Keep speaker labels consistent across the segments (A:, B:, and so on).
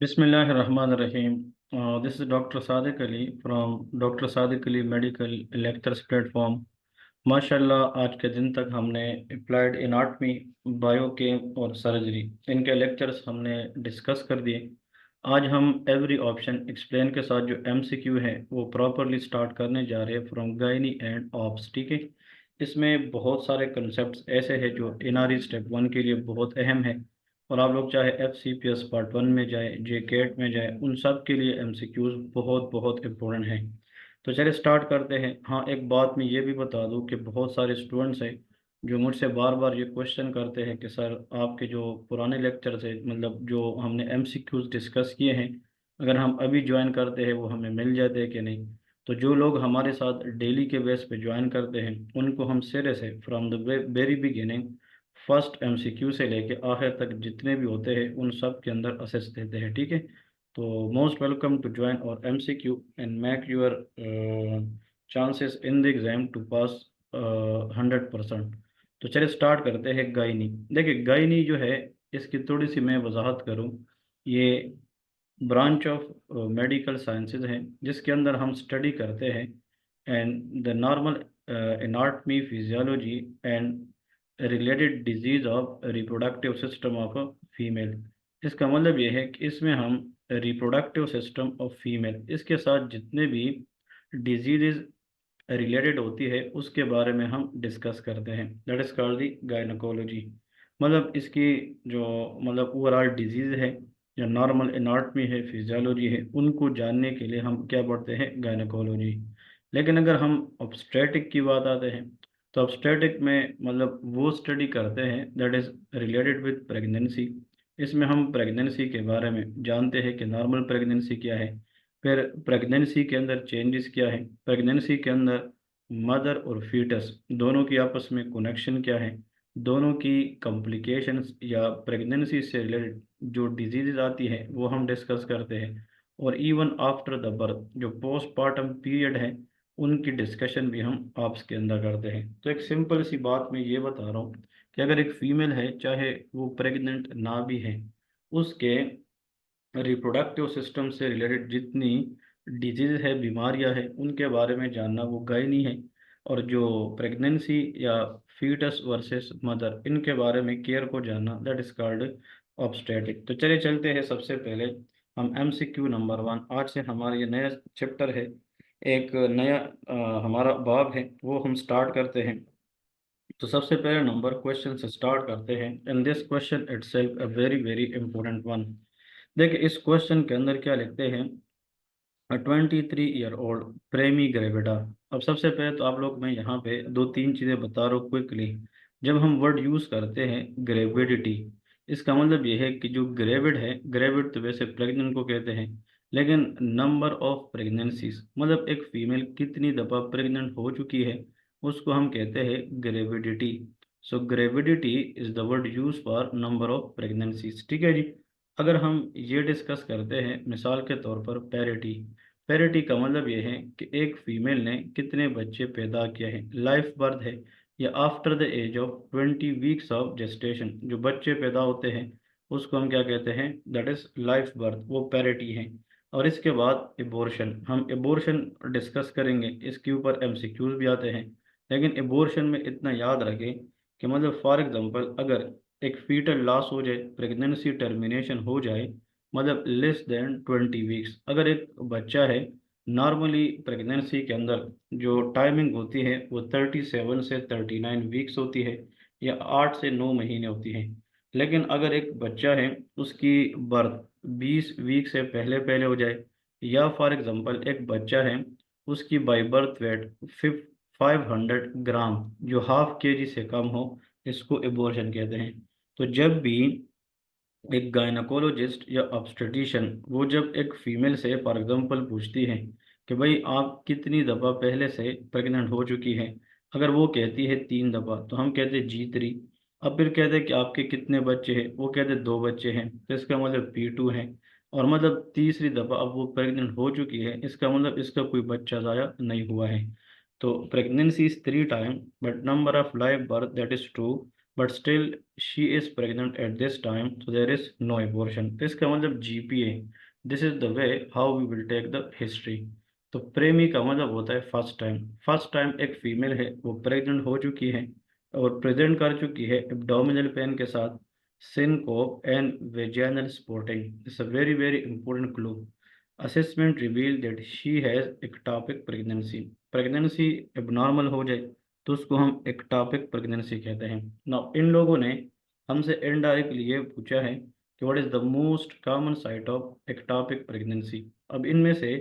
A: Bismillahirrahmanirrahim. This is Dr. Sadiq Ali from Dr. Sadiq Ali Medical Lectures Platform. माशाल्लाह आज के दिन तक हमने अप्लाइड एनाटमी, बायोकेम और सर्जरी इनके लेक्चर्स हमने डिस्कस कर दिए। आज हम एवरी ऑप्शन एक्सप्लेन के साथ जो एमसीक्यू है वो प्रॉपरली स्टार्ट करने जा रहे हैं फ्रॉम गायनी एंड ऑप्स। ठीक है, इसमें बहुत सारे कंसेप्ट्स ऐसे हैं जो एनआरई स्टेप 1 के लिए बहुत अहम है, और आप लोग चाहे एफसीपीएस पार्ट 1 में जाए, जे केट में जाए, उन सब के लिए एमसीक्यूज बहुत बहुत इम्पोर्टेंट हैं। तो चलिए स्टार्ट करते हैं। हाँ, एक बात मैं ये भी बता दूं कि बहुत सारे स्टूडेंट्स हैं जो मुझसे बार बार ये क्वेश्चन करते हैं कि सर आपके जो पुराने लेक्चर्स है, मतलब जो हमने एमसीक्यूज डिस्कस किए हैं, अगर हम अभी ज्वाइन करते हैं वो हमें मिल जाते हैं कि नहीं। तो जो लोग हमारे साथ डेली के बेस पे ज्वाइन करते हैं उनको हम सिरे से from the very beginning first MCQ से लेके आखिर तक जितने भी होते हैं उन सब के अंदर असेस देते हैं। ठीक है, तो मोस्ट वेलकम टू ज्वाइन और MCQ and make your chances in the exam to pass 100%। तो चलिए स्टार्ट करते हैं। गायनी, देखिए गायनी जो है इसकी थोड़ी सी मैं वजाहत करूं। ये ब्रांच ऑफ मेडिकल साइंसेज है जिसके अंदर हम स्टडी करते हैं and the normal anatomy, physiology and related disease of reproductive system of a female. इसका मतलब ये है कि इसमें हम रिप्रोडक्टिव सिस्टम ऑफ फीमेल, इसके साथ जितने भी डिजीज़ रिलेटेड होती है उसके बारे में हम डिस्कस करते हैं। That is called the gynaecology. मतलब इसकी जो मतलब ओवरऑल डिजीज़ है, जो नॉर्मल एनाटमी है, फिजियोलॉजी है, उनको जानने के लिए हम क्या पढ़ते हैं? गायनकोलॉजी। लेकिन अगर हम ऑब्स्टेटिक की बात आते हैं तो ऑब्स्टेटिक में मतलब वो स्टडी करते हैं that is related with pregnancy. इसमें हम प्रेगनेंसी के बारे में जानते हैं कि नॉर्मल प्रेगनेंसी क्या है, फिर प्रेगनेंसी के अंदर चेंजेस क्या है, प्रेगनेंसी के अंदर मदर और फीटस दोनों की आपस में कनेक्शन क्या है, दोनों की कॉम्प्लिकेशंस या प्रेगनेंसी से रिलेटेड जो डिजीज़ आती है वो हम डिस्कस करते हैं। और इवन आफ्टर द बर्थ जो पोस्टमार्टम पीरियड है उनकी डिस्कशन भी हम आपस के अंदर करते हैं। तो एक सिंपल सी बात मैं ये बता रहा हूँ कि अगर एक फीमेल है चाहे वो प्रेग्नेंट ना भी है, उसके रिप्रोडक्टिव सिस्टम से रिलेटेड जितनी डिजीज़ है, बीमारियां हैं, उनके बारे में जानना वो गायनी है। और जो प्रेगनेंसी या फीटस वर्सेस मदर, इनके बारे में केयर को जानना दैट इज़ कॉल्ड ऑब्स्टेटिक। तो चलिए चलते हैं। सबसे पहले हम एमसीक्यू नंबर 1, आज से हमारा ये नया चैप्टर है, एक नया हमारा बाब है, वो हम स्टार्ट करते हैं। तो सबसे पहले नंबर क्वेश्चन से स्टार्ट करते हैं and this question itself a very very important one. देखिए इस क्वेश्चन के अंदर क्या लिखते हैं? 23 ईयर ओल्ड प्रेमी ग्रेविडा। अब सबसे पहले तो आप लोग, मैं यहाँ पे दो तीन चीज़ें बता रहा हूँ क्विकली। जब हम वर्ड यूज़ करते हैं ग्रेविडिटी, इसका मतलब ये है कि जो ग्रेविड है, ग्रेविड तो वैसे प्रेग्नेंट को कहते हैं, लेकिन नंबर ऑफ प्रेगनेंसीज मतलब एक फीमेल कितनी दफ़ा प्रेग्नेंट हो चुकी है उसको हम कहते हैं gravidity. So gravidity is the word use for number of pregnancies. ठीक है जी। अगर हम ये डिस्कस करते हैं मिसाल के तौर पर पैरिटी, पैरिटी का मतलब ये है कि एक फीमेल ने कितने बच्चे पैदा किए हैं, लाइफ बर्थ है या after the age of 20 weeks of gestation जो बच्चे पैदा होते हैं उसको हम क्या कहते हैं? दैट इज लाइफ बर्थ, वो पैरिटी है। और इसके बाद एबॉर्शन, हम एबॉर्शन डिस्कस करेंगे, इसके ऊपर एमसीक्यूज भी आते हैं। लेकिन एबॉर्शन में इतना याद रखें कि मतलब फॉर एग्जांपल अगर एक फीटल लॉस हो जाए, प्रेगनेंसी टर्मिनेशन हो जाए, मतलब लेस देन 20 वीक्स, अगर एक बच्चा है, नॉर्मली प्रेगनेंसी के अंदर जो टाइमिंग होती है वो 37 से 39 वीक्स होती है या 8 से 9 महीने होती है। लेकिन अगर एक बच्चा है उसकी बर्थ 20 वीक से पहले पहले हो जाए, या फॉर एग्जांपल एक बच्चा है उसकी बाई बर्थ वेट 500 ग्राम जो हाफ के जी से कम हो, इसको एबॉर्शन कहते हैं। तो जब भी एक गायनकोलॉजिस्ट या ऑब्स्टेटिशियन वो जब एक फीमेल से फॉर एग्जांपल पूछती है कि भाई आप कितनी दफ़ा पहले से प्रेग्नेंट हो चुकी हैं, अगर वो कहती है 3 दफ़ा तो हम कहते हैं G3। अब फिर कहते हैं कि आपके कितने बच्चे हैं, वो कहते हैं 2 बच्चे हैं, तो इसका मतलब P2 है। और मतलब तीसरी दफ़ा अब वो प्रेग्नेंट हो चुकी है, इसका मतलब इसका कोई बच्चा ज़ाया नहीं हुआ है। तो pregnancy is 3 time but number of live birth that is 2, but still she is pregnant at this time, so there is no abortion। तो इसका मतलब GPA, this is the way how we will take the history. तो primi का मतलब होता है first time. First time एक female है वो प्रेग्नेंट हो चुकी है और प्रेजेंट कर चुकी है एब्डोमिनल पेन के साथ syncope and vaginal spotting. It's a very very important clue. Assessment reveal that she has ectopic pregnancy. Pregnancy abnormal हो जाए तो उसको हम एक्टोपिक प्रेगनेंसी कहते हैं। नाउ इन लोगों ने हमसे इनडायरेक्टली ये पूछा है कि what is the most common site of ectopic pregnancy. अब इनमें से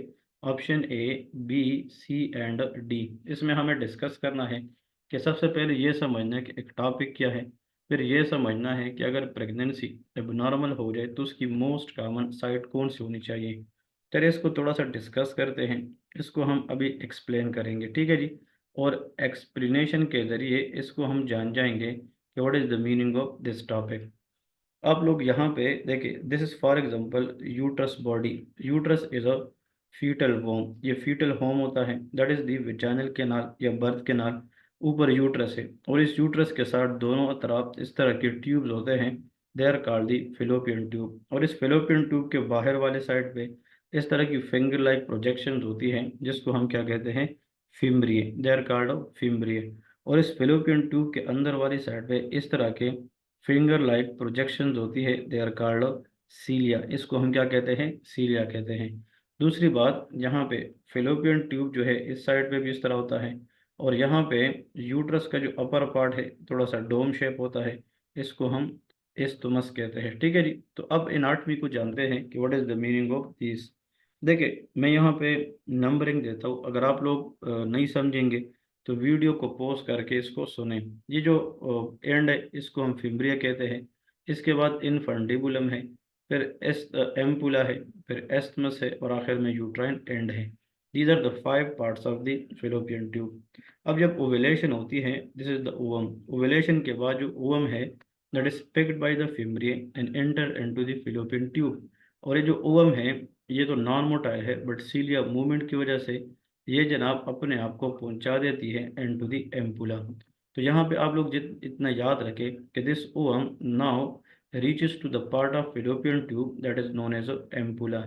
A: option A, B, C and D, इसमें हमें डिस्कस करना है कि सबसे पहले ये समझना है कि एक्टोपिक क्या है, फिर ये समझना है कि अगर प्रेगनेंसी एबनॉर्मल हो जाए तो उसकी मोस्ट कॉमन साइट कौन सी होनी चाहिए। चलिए इसको थोड़ा सा डिस्कस करते हैं, इसको हम अभी एक्सप्लेन करेंगे, ठीक है जी। और एक्सप्लेनेशन के ज़रिए इसको हम जान जाएंगे कि what is the meaning of this topic. आप लोग यहाँ पे देखिए, this is for example uterus body. Uterus is a foetal home, ये फीटल होम होता है, that is the vaginal canal या बर्थ कैनाल। ऊपर यूट्रस है और इस यूट्रस के साथ दोनों तरफ इस तरह के ट्यूब्स होते हैं, they are called the fallopian tube. और इस फिलोपियन ट्यूब के बाहर वाले साइड पे इस तरह की फिंगर लाइक प्रोजेक्शंस होती हैं जिसको हम क्या कहते हैं, fimbriae, they are called fimbriae. और इस फिलोपियन ट्यूब के अंदर वाली साइड पे इस तरह के फिंगर लाइक प्रोजेक्शंस होती है, दे आर कॉल्ड सीलिया, इसको हम क्या कहते हैं, सीलिया कहते हैं। दूसरी बात, यहाँ पे फिलोपियन ट्यूब जो है इस साइड पे भी इस तरह होता है और यहाँ पे यूट्रस का जो अपर पार्ट है थोड़ा सा डोम शेप होता है, इसको हम इस्टमस कहते हैं, ठीक है जी। तो अब एनाटॉमी को जानते हैं कि what is the meaning of this. देखिए मैं यहाँ पे नंबरिंग देता हूँ, अगर आप लोग नहीं समझेंगे तो वीडियो को पॉज करके इसको सुने। ये जो एंड है इसको हम फिम्ब्रिया कहते हैं, इसके बाद इनफंडिबुलम है, फिर एस एम्पुला है, फिर एस्थमस है और आखिर में यूट्राइन एंड है। These are the 5 parts of the fallopian tube. अब जब ओवेलेशन होती है, this is the ovum. Ovulation के बाद जो ओवम है that is picked by the fimbria and enter into the fallopian tube. और ये जो ओवम है ये तो नॉन मोटाइल है बट सीलिया मूवमेंट की वजह से ये जनाब अपने आप को पहुंचा देती है एंड टू दी एम्पुला। तो यहाँ पे आप लोग जित इतना याद रखें कि this ovum now reaches to the part of fallopian tube that is known as ampulla.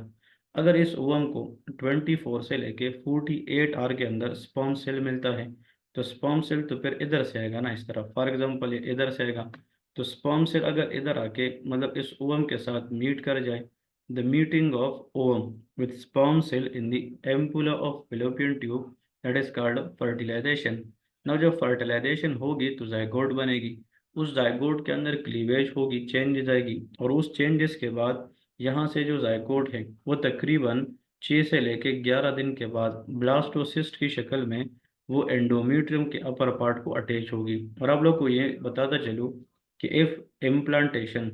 A: अगर इस ओवम को 24 से लेके 48 आवर के अंदर स्पर्म सेल मिलता है, तो स्पर्म सेल तो फिर इधर से आएगा ना, इस तरफ फॉर एग्जांपल ये इधर से आएगा। तो स्पर्म सेल अगर इधर आके मतलब इस ओवम के साथ मीट कर जाए, the meeting of ovum with sperm cell in the ampulla of fallopian tube, that is called fertilization। now जब fertilization होगी तो जाइगोट बनेगी, उस जाइगोट के अंदर क्लीवेज होगी, चेंजेस आएगी और उस चेंजेस के बाद यहाँ से जो जाइगोट है वो तकरीबन 6 से लेके 11 दिन के बाद ब्लास्टोसिस्ट की शक्ल में वो एंडोमेट्रियम के अपर पार्ट को अटैच होगी। और आप लोग को ये बताता चलूँ कि इफ इम्प्लांटेशन,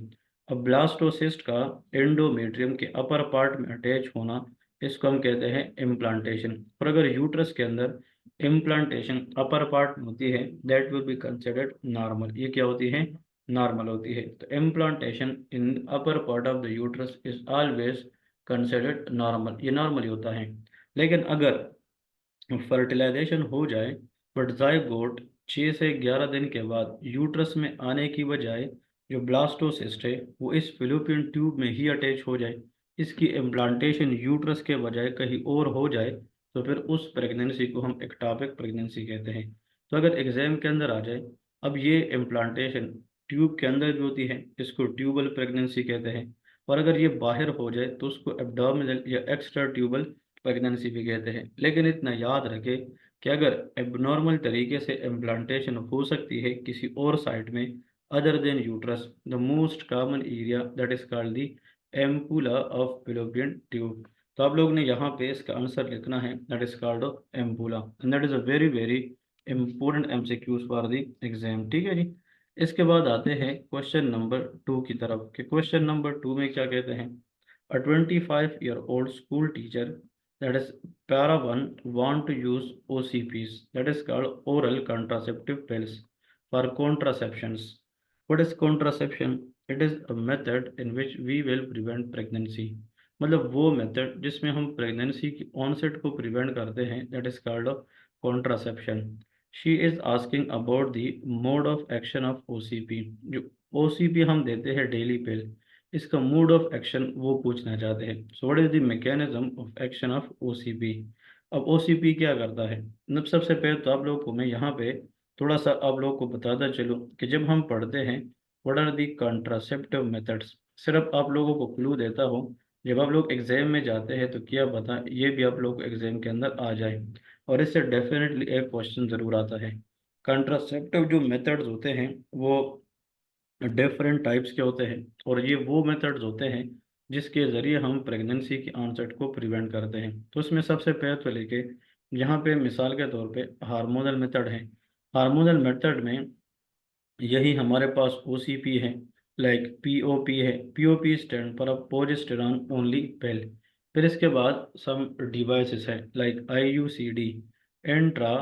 A: अब ब्लास्टोसिस्ट का एंडोमेट्रियम के अपर पार्ट में अटैच होना इसको हम कहते हैं इम्प्लांटेशन। और अगर यूट्रस के अंदर इम्प्लांटेशन अपर पार्ट में होती है that will be considered normal. ये क्या होती है, नॉर्मल होती है। तो implantation in upper part of the uterus is always considered normal, ये नॉर्मल ही होता है। लेकिन अगर फर्टिलाइजेशन हो जाए बट जाइगोट 6 से 11 दिन के बाद यूट्रस में आने की बजाय जो ब्लास्टोसिस्ट है वो इस फिलोपियन ट्यूब में ही अटैच हो जाए, इसकी इम्प्लांटेशन यूट्रस के बजाय कहीं और हो जाए, तो फिर उस प्रेगनेंसी को हम एक्टोपिक प्रेगनेंसी कहते हैं। तो अगर एग्जाम के अंदर आ जाए, अब ये इम्प्लांटेशन ट्यूब के अंदर भी होती है, इसको ट्यूबल प्रेगनेंसी कहते हैं। और अगर ये बाहर हो जाए तो उसको एब्डोमिनल या एक्स्ट्रा ट्यूबल प्रेगनेंसी भी कहते हैं। लेकिन इतना याद रखें कि अगर एबनॉर्मल तरीके से इम्प्लांटेशन हो सकती है किसी और साइट में other than uterus, the most common area that is called the ampulla of fallopian tube. तो आप लोग ने यहाँ पे इसका आंसर लिखना है, that is called ampulla and that is a very very important MCQs for the exam, ठीक है जी। इसके बाद आते हैं क्वेश्चन नंबर 2 की तरफ कि क्वेश्चन नंबर 2 में क्या कहते हैं। अ 25-year-old school teacher, that is para 1, want to use OCPs, that is called oral contraceptive pills, for contraceptions। what is contraception? It is a method in which we will prevent pregnancy। मतलब वो method जिसमें हम pregnancy की onset को prevent करते हैं, that is called contraception. She is asking about the mode of action of OCP. जो OCP हम देते हैं डेली पिल, इसका मोड ऑफ एक्शन वो पूछना चाहते हैं। So what is the mechanism of action of OCP. अब ओसीपी क्या करता है, मतलब सबसे पहले तो आप लोगों को मैं यहाँ पे थोड़ा सा आप लोगों को बताता चलूँ कि जब हम पढ़ते हैं what are the contraceptive methods, सिर्फ आप लोगों को क्लू देता हूँ, जब आप लोग एग्जाम में जाते हैं तो क्या पता ये भी आप लोग को एग्जाम के अंदर आ जाए, और इससे डेफिनेटली एक क्वेश्चन ज़रूर आता है। कॉन्ट्रासेप्टिव जो मेथड्स होते हैं वो डिफरेंट टाइप्स के होते हैं, और ये वो मेथड्स होते हैं जिसके ज़रिए हम प्रेगनेंसी की ऑनसेट को प्रिवेंट करते हैं। तो उसमें सबसे पहले तो लेके यहाँ पे मिसाल के तौर पे हार्मोनल मेथड है। हार्मोनल मेथड में यही हमारे पास ओसीपी है, लाइक पीओपी है। पीओपी स्टैंड पर प्रोजेस्टेरॉन ओनली पिल। फिर इसके बाद सम डिवाइसेस है like IUCD, intra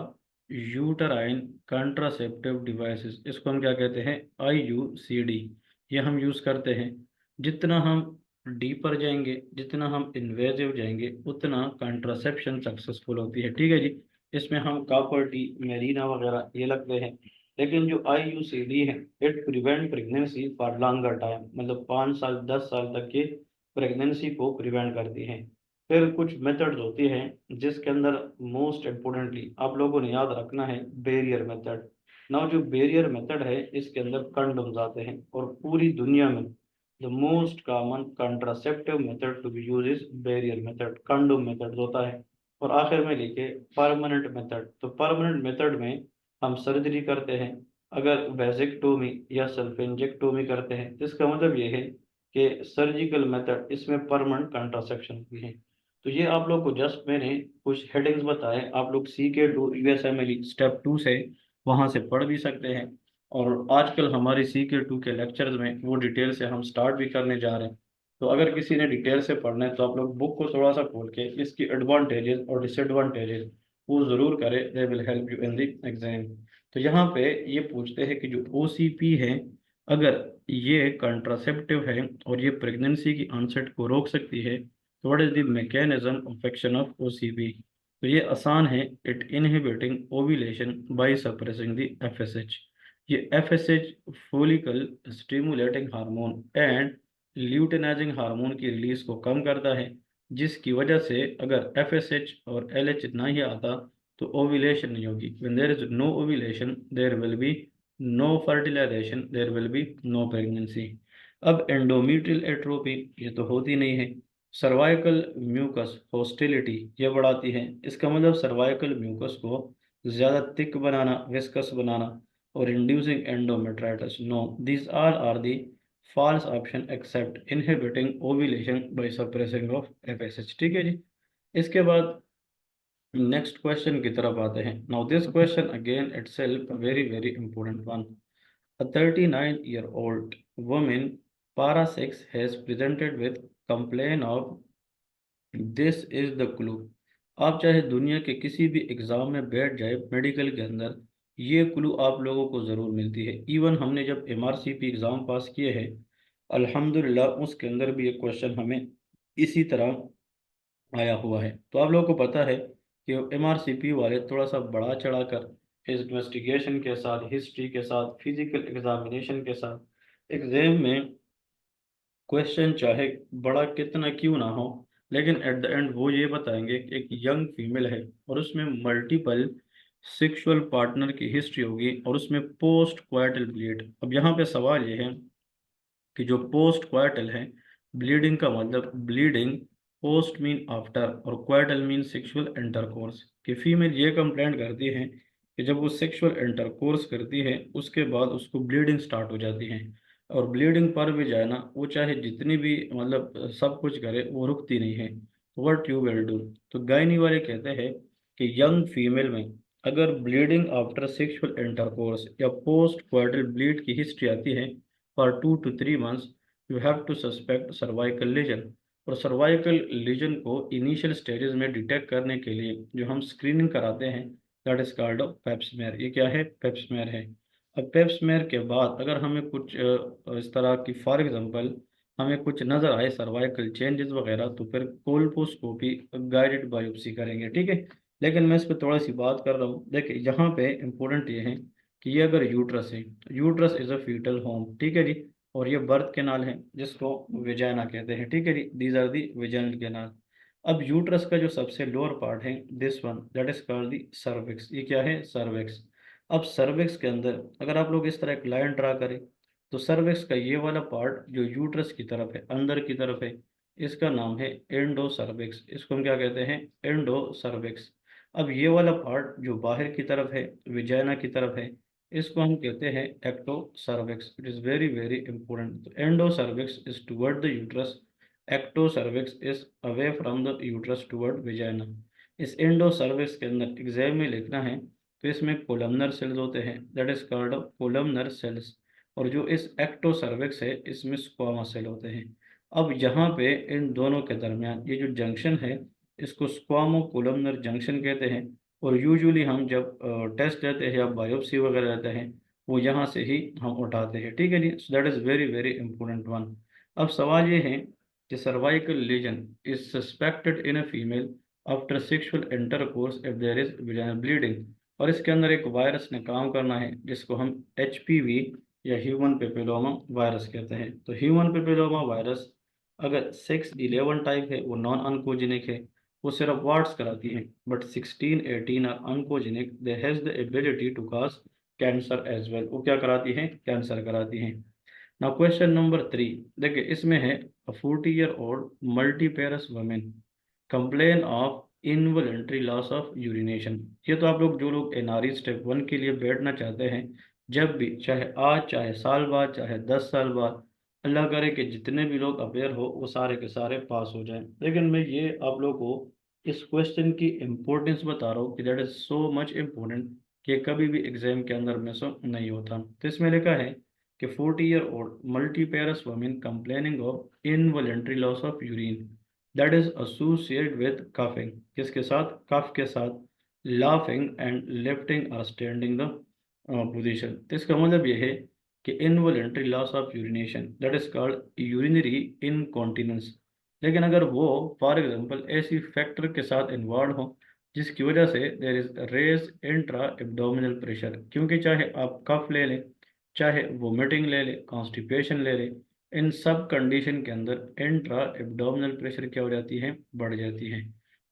A: uterine contraceptive devices, इसको हम क्या कहते हैं, आईयूसीडी। ये हम यूज़ करते हैं। जितना हम डीपर जाएंगे, जितना हम इन्वेजिव जाएंगे, उतना कंट्रासेप्शन सक्सेसफुल होती है। ठीक है जी। इसमें हम कॉपर टी, मेरीना वगैरह ये लगते हैं। लेकिन जो आईयूसीडी है, it prevent pregnancy for longer time, मतलब 5 साल 10 साल तक की प्रेगनेंसी को प्रिवेंट करती है। फिर कुछ मेथड्स होती हैं जिसके अंदर मोस्ट इम्पोर्टेंटली आप लोगों ने याद रखना है बैरियर मेथड। ना जो बैरियर मेथड है इसके अंदर कंडोम्स आते हैं, और पूरी दुनिया में the most common contraceptive method to be use is barrier method, condom method होता है। और आखिर में लिखे परमानेंट मेथड। तो परमानेंट मेथड में हम सर्जरी करते हैं। अगर वेजिक्टोमी या सल्फेंजेक्टोमी करते हैं तो इसका मतलब ये है कि सर्जिकल मेथड इसमें परमानेंट कंट्रासेप्शन भी है। तो ये आप लोग को जस्ट मैंने कुछ हेडिंग्स बताए, आप लोग CK2 यूएसएमएल स्टेप 2 से वहाँ से पढ़ भी सकते हैं। और आजकल हमारी CK2 के लेक्चर्स में वो डिटेल से हम स्टार्ट भी करने जा रहे हैं। तो अगर किसी ने डिटेल से पढ़ना है तो आप लोग बुक को थोड़ा सा खोल के इसकी एडवांटेजेस और डिसएडवांटेजेस वो ज़रूर करें, they will help you in the exam. तो यहाँ पे ये पूछते हैं कि जो ओसीपी है, अगर ये कंट्रासेप्टिव है और ये प्रेगनेंसी की ऑनसेट को रोक सकती है, तो what is the mechanism of action of OCP. तो ये आसान है, it inhibiting ovulation by suppressing the FSH. ये FSH follicle stimulating hormone and luteinizing hormone की रिलीज को कम करता है, जिसकी वजह से अगर एफएसएच और एलएच ना ही आता तो ओव्यूलेशन नहीं होगी। When there is no ovulation there will be no fertilisation, there will be no pregnancy. अब एंडोमेट्रियल एट्रोपी ये तो होती नहीं है। सर्वाइकल म्यूकस हॉस्टिलिटी ये बढ़ाती है। इसका मतलब सर्वाइकल म्यूकस को ज़्यादा थिक बनाना, विस्कस बनाना, और inducing endometritis. No, these are the false option except inhibiting ovulation by suppressing of FSH। ठीक है जी। इसके बाद नेक्स्ट क्वेश्चन की तरफ आते हैं। Now this question again itself a very very important one। A 39-year-old woman para 6 has presented with complaint of this is the clue. आप चाहे दुनिया के किसी भी एग्जाम में बैठ जाए मेडिकल के अंदर, ये क्लू आप लोगों को ज़रूर मिलती है। इवन हमने जब MRCP एग्ज़ाम पास किए हैं, अल्हम्दुलिल्लाह उसके अंदर भी ये क्वेश्चन हमें इसी तरह आया हुआ है। तो आप लोगों को पता है कि MRCP वाले थोड़ा सा बढ़ा चढ़ा कर इन्वेस्टिगेशन के साथ, हिस्ट्री के साथ, फिजिकल एग्जामिनेशन के साथ एग्जाम में क्वेश्चन चाहे बड़ा कितना क्यों ना हो, लेकिन एट द एंड वो ये बताएंगे कि एक यंग फीमेल है और उसमें मल्टीपल सेक्सुअल पार्टनर की हिस्ट्री होगी और उसमें पोस्ट क्वाइटल ब्लीड। अब यहाँ पे सवाल ये है कि जो पोस्ट क्वाइटल है, ब्लीडिंग का मतलब ब्लीडिंग पोस्ट मीन आफ्टर, और क्वाइटल मीन सेक्सुअल इंटरकोर्स। कि फीमेल ये कंप्लेंट करती है कि जब वो सेक्सुअल इंटरकोर्स करती है उसके बाद उसको ब्लीडिंग स्टार्ट हो जाती है, और ब्लीडिंग पर भी जाए ना, वो चाहे जितनी भी मतलब सब कुछ करे वो रुकती नहीं है। What you will do. तो गायनी वाले कहते हैं कि यंग फीमेल में अगर ब्लीडिंग आफ्टर सेक्सुअल इंटरकोर्स या पोस्ट क्वाइटल ब्लीड की हिस्ट्री आती है for 2 to 3 months, you have to suspect cervical lesion। और सर्वाइकल लीजन को इनिशियल स्टेजेस में डिटेक्ट करने के लिए जो हम स्क्रीनिंग कराते हैं, दैट इज कॉल्ड पेप्समेयर। ये क्या है, पेप्समेयर है। अब पेप्समेयर के बाद अगर हमें कुछ इस तरह की, फॉर एग्जांपल हमें कुछ नज़र आए सर्वाइकल चेंजेस वगैरह, तो फिर कोल्पोस्कोपी गाइडेड बायोप्सी करेंगे। ठीक है। लेकिन मैं इस पर थोड़ी सी बात कर रहा हूँ। देखिए यहाँ पे इम्पोर्टेंट ये है कि ये अगर यूट्रस है तो uterus is a foetal home, ठीक है जी। और ये बर्थ कैनाल है जिसको विजाइना कहते हैं, ठीक है जी। These are the vaginal canal. अब यूट्रस का जो सबसे लोअर पार्ट है, this one that is called the cervix. ये क्या है? सर्विक्स। अब सर्विक्स के अंदर अगर आप लोग इस तरह एक लाइन ड्रा करें तो सर्विक्स का ये वाला पार्ट जो यूट्रस की तरफ है, अंदर की तरफ है, इसका नाम है एंडो सर्विक्स। इसको हम क्या कहते हैं? Endo cervix. अब ये वाला पार्ट जो बाहर की तरफ है, विजाइना की तरफ है, इसको हम कहते हैं ectocervix. It is very very important. Endocervix is toward the uterus, ectocervix is away from the uterus toward vagina. इस एंडो सर्विक्स के अंदर एग्जाम में लिखना है तो इसमें कोलमनर सेल्स होते हैं, that is called columnar cells. और जो इस एक्टो सर्विक्स है इसमें स्क्वामा सेल होते हैं। अब यहाँ पे इन दोनों के दरमियान ये जो जंक्शन है इसको स्क्वामो कोलमनर जंक्शन कहते हैं। और यूजुअली हम जब टेस्ट लेते हैं या बायोप्सी वगैरह लेते हैं वो यहाँ से ही हम उठाते हैं, ठीक है जी। So that is very very important one. अब सवाल ये है कि cervical lesion is suspected in a female after sexual intercourse if there is vaginal bleeding. और इसके अंदर एक वायरस ने काम करना है जिसको हम HPV या ह्यूमन पेपिलोमा वायरस कहते हैं। तो ह्यूमन पेपिलोमा वायरस अगर 611 टाइप है वो नॉन ऑन्कोजेनिक है, वो सिर्फ वार्ड्स कराती हैं। But 16 18 are oncogenic, they has the ability to cause cancer as well. वो क्या कराती हैं? कैंसर कराती हैं। Now question number 3। देखिए इसमें है, a 40 year old multiparous women complain of involuntary loss of urination. ये तो आप लोग जो लोग NRE स्टेप 1 के लिए बैठना चाहते हैं, जब भी, चाहे आज, चाहे साल बाद, चाहे 10 साल बाद, अल्लाह करे कि जितने भी लोग अपेयर हो वो सारे के सारे पास हो जाएं। लेकिन मैं ये आप लोग को इस क्वेश्चन की इम्पोर्टेंस बता रहा हूँ कि that is so much important कि कभी भी एग्जाम के अंदर मिस नहीं होता। तो इसमें लिखा है कि 40 year old multiparous women complaining of involuntary loss of urine that is associated with coughing. किसके साथ? कफ के साथ। लाफिंग एंड लिफ्टिंग और स्टैंडिंग द पोजीशन। तो इसका मतलब ये है कि involuntary loss of urination that is called urinary incontinence. लेकिन अगर वो फॉर एग्जांपल ऐसी फैक्टर के साथ इन्वॉल्व हो जिसकी वजह से there is raise intra abdominal pressure, क्योंकि चाहे आप कफ ले लें, चाहे वोमिटिंग ले लें, कॉन्स्टिपेशन ले लें, इन सब कंडीशन के अंदर इंट्रा एब्डोमिनल प्रेशर क्या हो जाती है? बढ़ जाती है।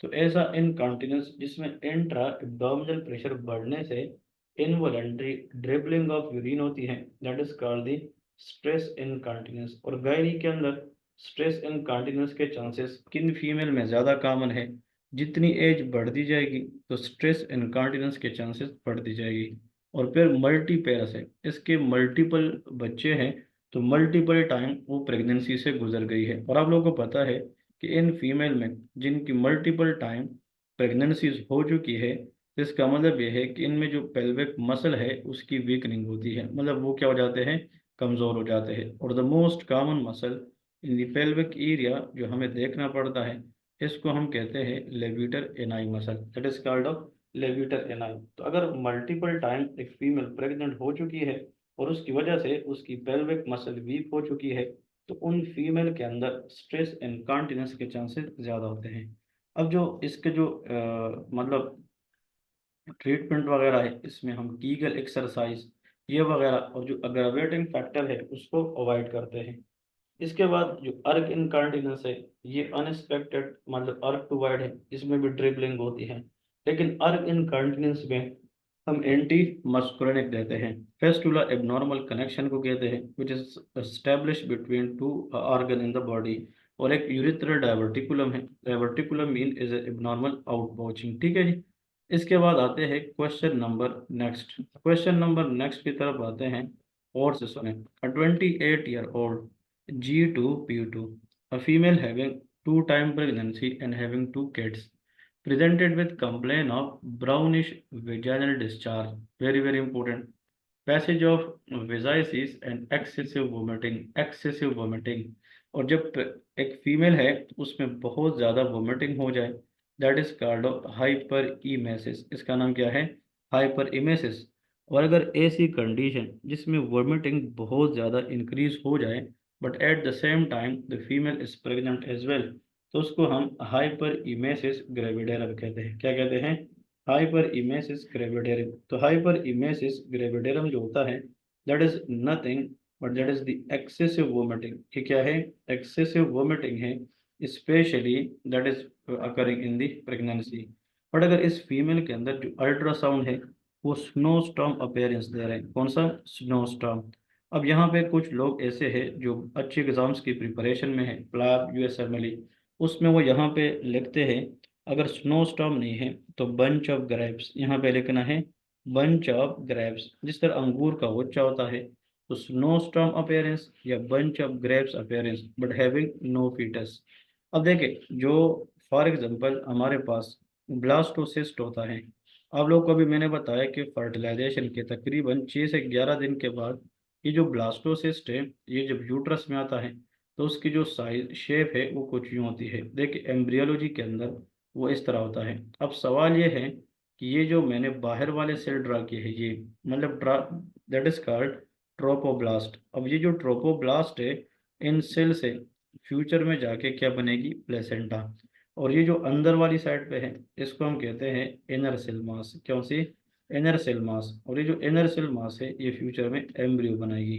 A: तो ऐसा इनकॉन्टिनेंस जिसमें इंट्रा एब्डोमिनल प्रेशर बढ़ने से इनवॉलेंट्री ड्रिबलिंग ऑफ यूरिन होती है, that is called the stress incontinence. और गायरी के अंदर स्ट्रेस इनकॉन्टिनेंस के चांसेस किन फीमेल में ज़्यादा कॉमन है? जितनी एज बढ़ती जाएगी तो स्ट्रेस इनकॉन्टिनेंस के चांसेस बढ़ती जाएगी। और फिर मल्टीपेरस है, इसके मल्टीपल बच्चे हैं, तो मल्टीपल टाइम वो प्रेगनेंसी से गुजर गई है। और आप लोगों को पता है कि इन फीमेल में जिनकी मल्टीपल टाइम प्रेगनेंसीज हो चुकी है, तो इसका मतलब ये है कि इनमें जो पेल्विक मसल है उसकी वीकनिंग होती है, मतलब वो क्या हो जाते हैं? कमज़ोर हो जाते हैं। और the most common muscle in the pelvic area जो हमें देखना पड़ता है इसको हम कहते हैं levator ani muscle, that is called of levator ani. तो अगर मल्टीपल टाइम एक फीमेल प्रेग्नेंट हो चुकी है और उसकी वजह से उसकी पेल्विक मसल वीक हो चुकी है तो उन फीमेल के अंदर स्ट्रेस इनकॉन्टिनेंस के चांसेस ज़्यादा होते हैं। अब जो इसके जो मतलब ट्रीटमेंट वगैरह है इसमें हम कीगल एक्सरसाइज ये वगैरह और जो अग्रावेटिंग फैक्टर है उसको अवॉइड करते हैं। इसके बाद जो अर्क इनकॉन्टिनेंस है ये अनएक्सपेक्टेड मतलब अर्क टू वाइड है, इसमें भी ड्रिबलिंग होती है। लेकिन अर्क इनकॉन्टिनेंस में हम एंटी मस्कुलिनिक देते हैं। फेस्टुला एबनॉर्मल कनेक्शन को कहते हैं which is establish between two organ in the body. और एक यूरिथ्रल डायवर्टिकुलम है, डायवर्टिकुलम मीन इज एबनॉर्मल आउटपॉचिंग, ठीक है जी। इसके बाद आते हैं question number next. Question number next की तरफ आते हैं और से सुने। अ 28-year old G2P2, a female having two-time pregnancy and having two kids, presented with complaint of brownish vaginal discharge. Very very important. Passage of vagices and excessive vomiting. Excessive vomiting. और जब एक फीमेल है तो उसमें बहुत ज़्यादा vomiting हो जाए, that is called hyper emesis. इसका नाम क्या है? Hyper emesis. और अगर ऐसी कंडीशन जिसमें वोमिटिंग बहुत ज़्यादा इंक्रीज हो जाए but at the same time the female is pregnant as well, तो उसको हम हाइपर इमेसिस ग्रेविडेरा कहते हैं। क्या कहते हैं? Hyper emesis gravidarum. तो हाइपर इमेसिस ग्रेविडेरियम जो होता है that is nothing but that is the excessive vomiting. ये क्या है? एक्सेसिव वोमिटिंग है, specially that is occurring in the pregnancy. But अगर इस फीमेल के अंदर जो अल्ट्रासाउंड है वो स्नोस्टॉर्म अपीयरेंस दे रहे हैं। कौन सा? स्नोस्टॉर्म। अब यहाँ पे कुछ लोग ऐसे हैं जो अच्छे एग्जाम्स की प्रिपरेशन में है, प्लाब यूएसएमएलई, उसमें वो यहाँ पे लिखते हैं अगर स्नोस्टॉर्म नहीं है तो बंच ऑफ ग्रेप्स, यहाँ पे लिखना है बंच ऑफ ग्रेप्स। जिस तरह अंगूर का गुच्छा होता है, तो स्नोस्टॉर्म अपीयरेंस या bunch of grapes appearance but having no foetus. अब देखें, जो फॉर एग्जांपल हमारे पास ब्लास्टोसिस्ट होता है, आप लोग को अभी मैंने बताया कि फर्टिलाइजेशन के तकरीबन 6 से 11 दिन के बाद ये जो ब्लास्टोसिस्ट है ये जब यूट्रस में आता है तो उसकी जो साइज शेप है वो कुछ यूँ होती है। देखिए एम्ब्रियोलॉजी के अंदर वो इस तरह होता है। अब सवाल ये है कि ये जो मैंने बाहर वाले सेल ड्रा किए हैं ये मतलब draw that is called trophoblast. अब ये जो ट्रोपोब्लास्ट है इन सेल से फ्यूचर में जाके क्या बनेगी? प्लेसेंटा। और ये जो अंदर वाली साइड पे है इसको हम कहते हैं इनर सेल मास। क्यों सी? Inner cell mass. और ये जो इनर सेल मास है ये फ्यूचर में एम्ब्रियो बनाएगी।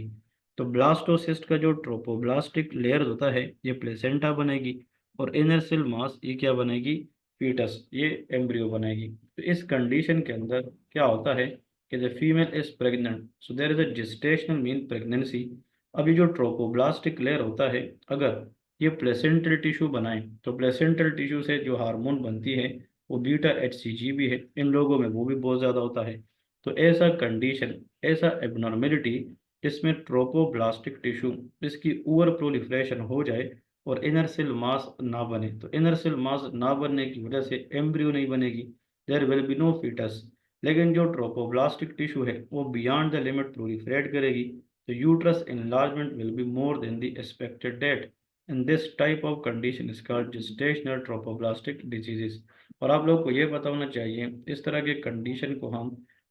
A: तो ब्लास्टोसिस्ट का जो ट्रोपोब्लास्टिक लेयर होता है ये प्लेसेंटा बनेगी, और इनर सेल मास ये क्या बनेगी? फीटस, ये एम्ब्रियो बनाएगी। तो इस कंडीशन के अंदर क्या होता है कि the female is pregnant, so there is a gestational mean pregnancy. अभी जो ट्रोपोब्लास्टिक लेयर होता है अगर ये प्लेसेंटल टिश्यू बनाए तो प्लेसेंटल टिश्यू से जो हार्मोन बनती है वो बीटा HCG भी है, इन लोगों में वो भी बहुत ज़्यादा होता है। तो ऐसा कंडीशन, ऐसा एबनॉर्मेलिटी जिसमें ट्रोपोब्लास्टिक टिश्यू इसकी ओवर प्रोलिफरेशन हो जाए और इनर सेल मास ना बने, तो इनर सेल मास ना बनने की वजह से एम्ब्रियो नहीं बनेगी, there will be no foetus. लेकिन जो ट्रोपोब्लास्टिक टिश्यू है वो बियॉन्ड द लिमिट प्रोलिफरेट करेगी, तो uterus enlargement will be more than the expected date, and this type of condition is called gestational trophoblastic diseases। और आप लोग को ये पता होना चाहिए इस तरह के कंडीशन को हम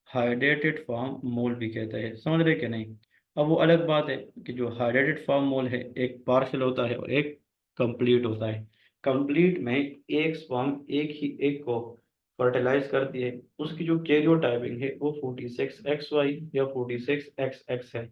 A: हाइड्रेटेड फॉर्म मोल भी कहते हैं। समझ रहे कि नहीं? अब वो अलग बात है कि जो हाइड्रेटेड फॉर्म मोल है एक पार्शियल होता है और एक कंप्लीट होता है। कंप्लीट में एक स्पर्म एक ही एक को फर्टिलाइज करती है, उसकी जो कैरियोटाइपिंग है वो 46XY या 46XX है।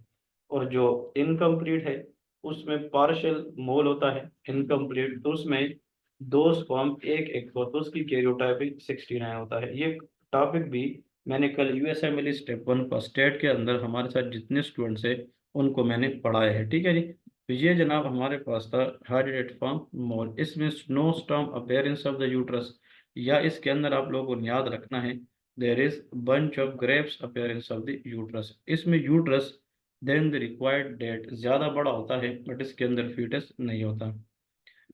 A: और जो इनकम्प्लीट है उसमें पार्शियल मोल होता है, इनकम्प्लीट तो उसमें दो स्पर्म एक एक को, तो उसकी कैरियोटाइपिंग 69 होता है। ये टॉपिक भी मैंने कल यूएसएमएल स्टेप 1 फर्स्ट स्टेट के अंदर हमारे साथ जितने स्टूडेंट्स हैं उनको मैंने पढ़ाया है। ठीक है जी। तो ये जनाब हमारे पास था हाइड्रेटेड फॉर्म मोल। इसमें snow storm appearance of the uterus, या इसके अंदर आप लोगों को याद रखना है there is bunch of grapes appearance of the uterus. इसमें uterus than the required date ज़्यादा बड़ा होता है बट इसके अंदर फीटस नहीं होता।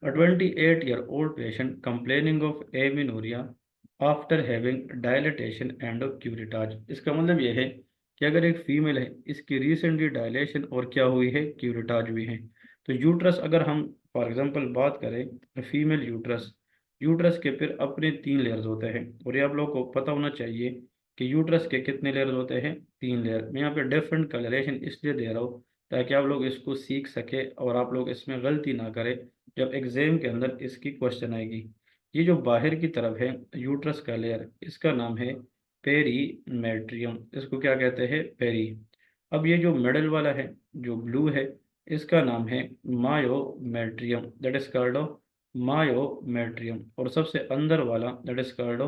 A: A 28-year-old patient complaining of amenorrhea after having dilatation and curettage। इसका मतलब ये है कि अगर एक फीमेल है इसकी रिसेंटली डायलेशन और क्या हुई है? क्यूरेटाज हुई है। तो यूट्रस अगर हम फॉर एग्जांपल बात करें फीमेल यूट्रस, यूट्रस के फिर अपने 3 लेयर्स होते हैं, और ये आप लोगों को पता होना चाहिए कि यूट्रस के कितने लेयर्स होते हैं? 3 लेयर। मैं यहाँ पे डिफरेंट कलरेशन इसलिए दे रहा हूँ ताकि आप लोग इसको सीख सके और आप लोग इसमें गलती ना करें जब एग्जाम के अंदर इसकी क्वेश्चन आएगी। ये जो बाहर की तरफ है यूट्रस का लेयर इसका नाम है पेरीमेट्रियम। इसको क्या कहते हैं? पेरी। अब ये जो मिडल वाला है जो ब्लू है इसका नाम है myometrium, that is called myometrium. और सबसे अंदर वाला दैट इज कॉल्ड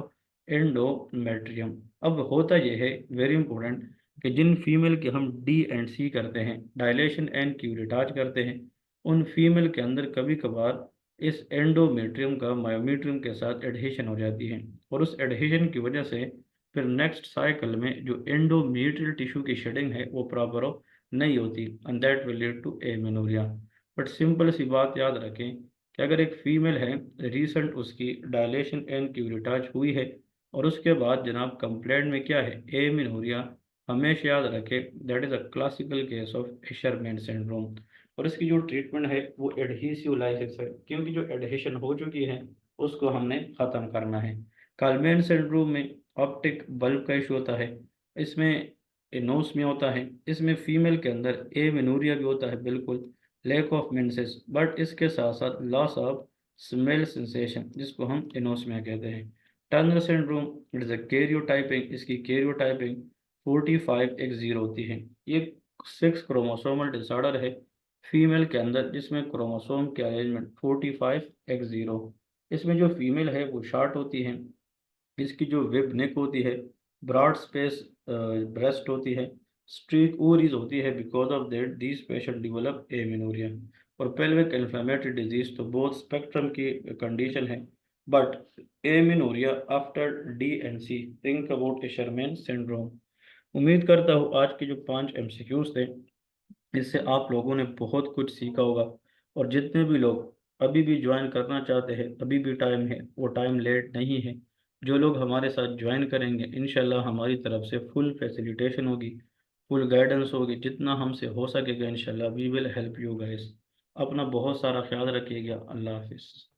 A: एंडोमेट्रियम। अब होता यह है वेरी इंपॉर्टेंट कि जिन फीमेल के हम डी एंड सी करते हैं, डायलेशन एंड क्यूरेटाज करते हैं, उन फीमेल के अंदर कभी कभार इस एंडोमेट्रियम का मायोमेट्रियम के साथ एडहेशन हो जाती है, और उस एडहेशन की वजह से फिर नेक्स्ट साइकिल में जो एंडोमेट्रियल टिश्यू की शेडिंग है वो प्रॉपर नहीं होती, and that will lead to amenorrhea. But simple सी बात याद रखें कि अगर एक फीमेल है रिसेंट उसकी डायलेशन एंड क्यूरेटाज हुई है और उसके बाद जनाब कंप्लेंट में क्या है? एमेनोरिया, हमेशा याद रखें that is a classical case of fisherman syndrome. और इसकी जो ट्रीटमेंट है वो एडहेसिव लाइसिस है, क्योंकि जो एडहेशन हो चुकी है उसको हमने ख़त्म करना है। कालमेन सिंड्रोम में ऑप्टिक बल्ब का इशू होता है, इसमें एनोस्मिया होता है, इसमें फीमेल के अंदर एमेनोरिया भी होता है बिल्कुल, लैक ऑफ मेंसेस, बट इसके साथ साथ लॉस ऑफ स्मेल सेंसेशन जिसको हम एनोस्मिया कहते हैं। Turner syndrome it is a karyotyping, इसकी कैरियोटाइपिंग 45X0 होती है। ये 6 क्रोमोसोमल डिसऑर्डर है फीमेल के अंदर, जिसमें क्रोमोसोम की अरेंजमेंट 45X0। इसमें जो फीमेल है वो शॉर्ट होती है, इसकी जो वेब नेक होती है, ब्रॉड स्पेस ब्रेस्ट होती है, स्ट्रीक ओवरीज होती है। Because of that these patient develop amenorrhea और पेल्विक इन्फ्लेमेटरी डिजीज तो बहुत स्पेक्ट्रम की कंडीशन है। But amenorrhea after D and C, think about Asherman syndrome. उम्मीद करता हूँ आज के जो 5 MCQs थे इससे आप लोगों ने बहुत कुछ सीखा होगा। और जितने भी लोग अभी भी ज्वाइन करना चाहते हैं अभी भी टाइम है, वो टाइम लेट नहीं है। जो लोग हमारे साथ ज्वाइन करेंगे इंशाल्लाह हमारी तरफ से फुल फैसिलिटेशन होगी, फुल गाइडेंस होगी, जितना हमसे हो सकेगा इंशाल्लाह we will help you guys. अपना बहुत सारा ख्याल रखिएगा। अल्लाह हाफिज़।